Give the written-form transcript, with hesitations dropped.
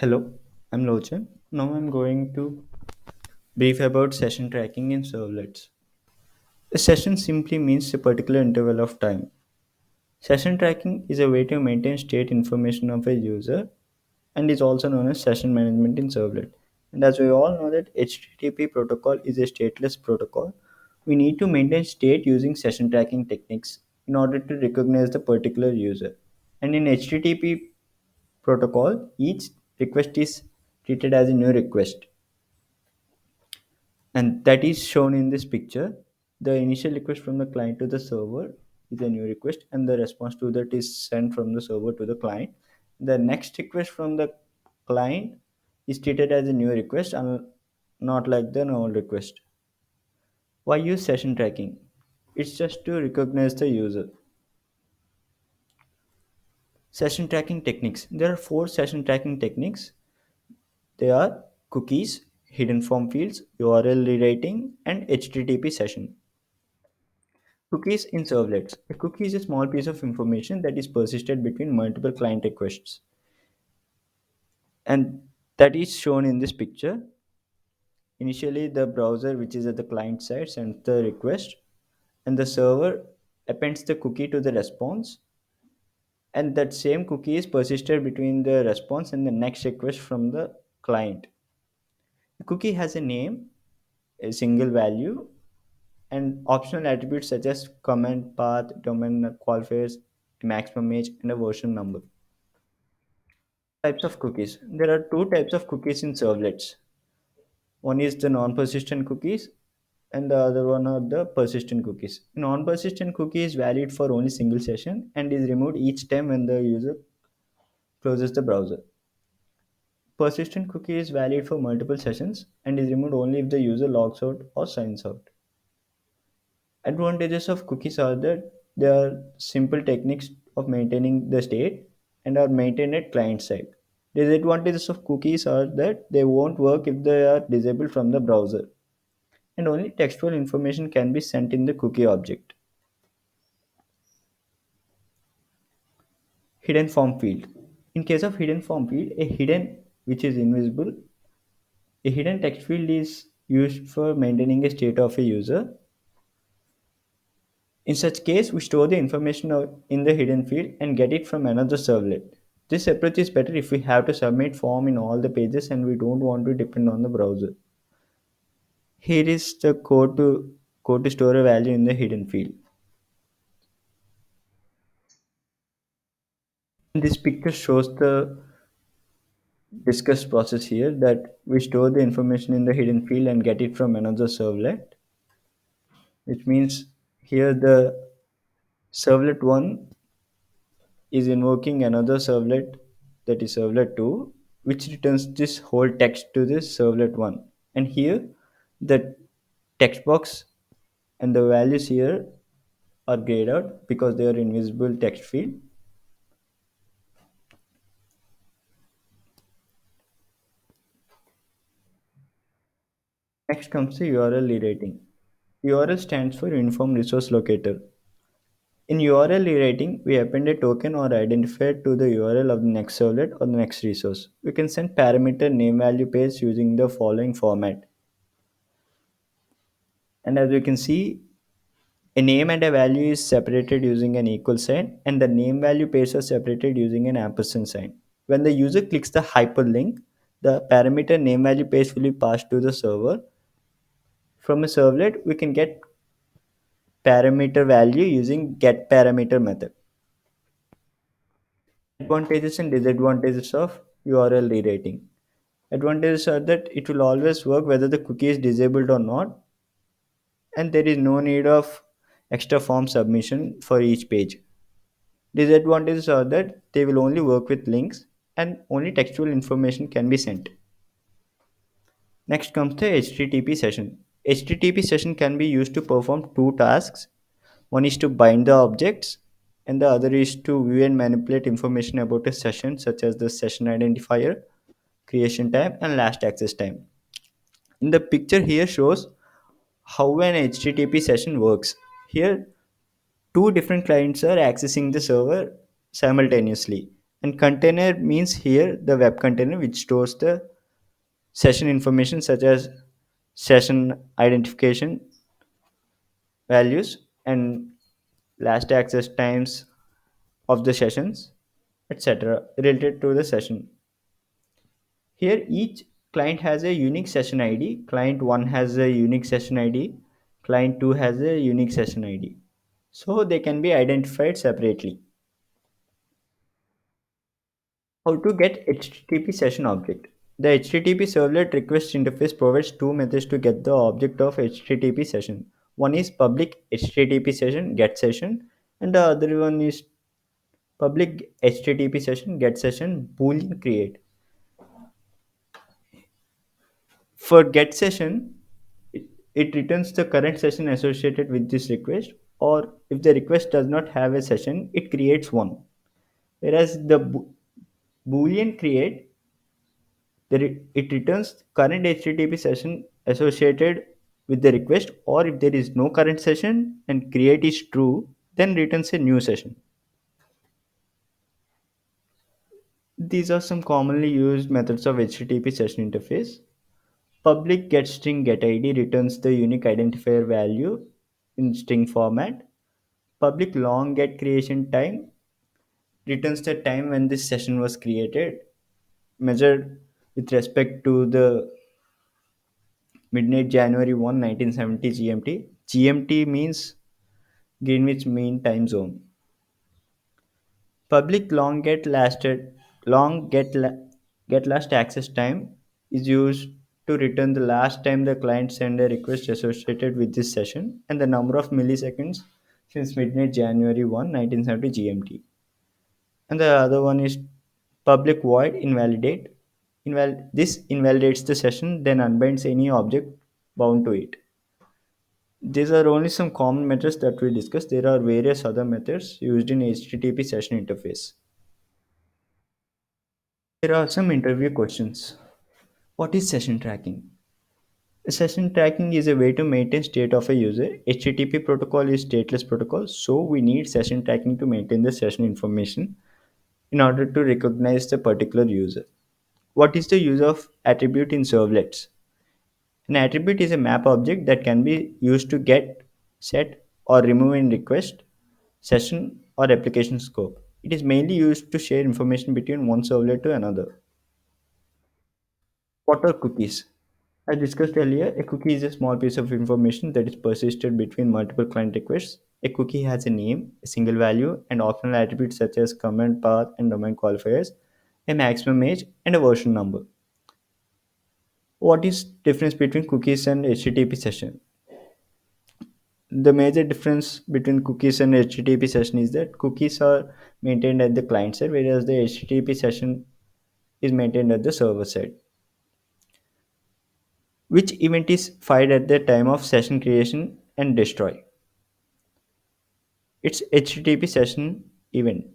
Hello, I'm Lochan. Now I'm going to brief about session tracking in servlets. A session simply means a particular interval of time. Session tracking is a way to maintain state information of a user and is also known as session management in servlet. And as we all know that HTTP protocol is a stateless protocol, we need to maintain state using session tracking techniques in order to recognize the particular user. And in HTTP protocol, each request is treated as a new request, and that is shown in this picture. The initial request from the client to the server is a new request, and the response to that is sent from the server to the client. The next request from the client is treated as a new request and not like the old request. Why use session tracking? It's just to recognize the user. Session tracking techniques, there are four session tracking techniques. They are cookies, hidden form fields, URL rewriting, and HTTP session. Cookies in servlets. A cookie is a small piece of information that is persisted between multiple client requests. And that is shown in this picture. Initially, the browser, which is at the client side, sends the request, and the server appends the cookie to the response. And that same cookie is persisted between the response and the next request from the client. The cookie has a name, a single value, and optional attributes such as comment path, domain qualifiers, a maximum age, and a version number. Types of cookies. There are two types of cookies in servlets. One is the non-persistent cookies, and the other one are the persistent cookies. Non-persistent cookie is valid for only single session and is removed each time when the user closes the browser. Persistent cookie is valid for multiple sessions and is removed only if the user logs out or signs out. Advantages of cookies are that they are simple techniques of maintaining the state and are maintained at client side. Disadvantages of cookies are that they won't work if they are disabled from the browser, and only textual information can be sent in the cookie object. Hidden form field. In case of hidden form field, a hidden, which is invisible, a hidden text field is used for maintaining a state of a user. In such case, we store the information in the hidden field and get it from another servlet. This approach is better if we have to submit form in all the pages and we don't want to depend on the browser. Here is the code to store a value in the hidden field. This picture shows the discussed process here, that we store the information in the hidden field and get it from another servlet, which means here the servlet 1 is invoking another servlet, that is servlet 2, which returns this whole text to this servlet 1. And here the text box and the values here are grayed out because they are invisible text field. Next comes the URL rewriting. URL stands for Uniform Resource Locator. In URL rewriting, we append a token or identifier to the URL of the next servlet or the next resource. We can send parameter name value pairs using the following format. And as you can see, a name and a value is separated using an equal sign, and the name value pairs are separated using an ampersand sign. When the user clicks the hyperlink, the parameter name value pairs will be passed to the server. From a servlet, we can get parameter value using get parameter method. Advantages and disadvantages of URL rewriting. Advantages are that it will always work whether the cookie is disabled or not, and there is no need of extra form submission for each page. Disadvantages are that they will only work with links and only textual information can be sent. Next comes the HTTP session. HTTP session can be used to perform two tasks. One is to bind the objects, and the other is to view and manipulate information about a session, such as the session identifier, creation time, and last access time. In the picture here shows how an HTTP session works. Here, two different clients are accessing the server simultaneously. And container means here the web container which stores the session information such as session identification values and last access times of the sessions, etc., related to the session. Here, each client has a unique session ID. Client 1 has a unique session ID. Client 2 has a unique session ID. So they can be identified separately. How to get HTTP session object? The HTTP servlet request interface provides two methods to get the object of HTTP session. One is public HTTP session get session, and the other one is public HTTP session get session boolean create. For get session, it returns the current session associated with this request, or if the request does not have a session, it creates one. Whereas the boolean create, it returns current HTTP session associated with the request, or if there is no current session and create is true, then returns a new session. These are some commonly used methods of HTTP session interface. Public getString getID returns the unique identifier value in string format. Public long get creation time returns the time when this session was created, measured with respect to the midnight January 1, 1970 GMT. GMT means Greenwich Mean Time Zone. Public long get last access time is used to return the last time the client sent a request associated with this session and the number of milliseconds since midnight January 1, 1970 GMT. And the other one is public void invalidate. This invalidates the session, then unbinds any object bound to it. These are only some common methods that we discussed. There are various other methods used in HTTP session interface. Here are some interview questions. What is session tracking? Session tracking is a way to maintain state of a user. HTTP protocol is stateless protocol, so we need session tracking to maintain the session information in order to recognize the particular user. What is the use of attribute in servlets? An attribute is a map object that can be used to get, set, or remove in request, session, or application scope. It is mainly used to share information between one servlet to another. What are cookies? As discussed earlier, a cookie is a small piece of information that is persisted between multiple client requests. A cookie has a name, a single value, and optional attributes such as command path and domain qualifiers, a maximum age, and a version number. What is difference between cookies and HTTP session? The major difference between cookies and HTTP session is that cookies are maintained at the client side, whereas the HTTP session is maintained at the server side. Which event is fired at the time of session creation and destroy? It's HTTP session event.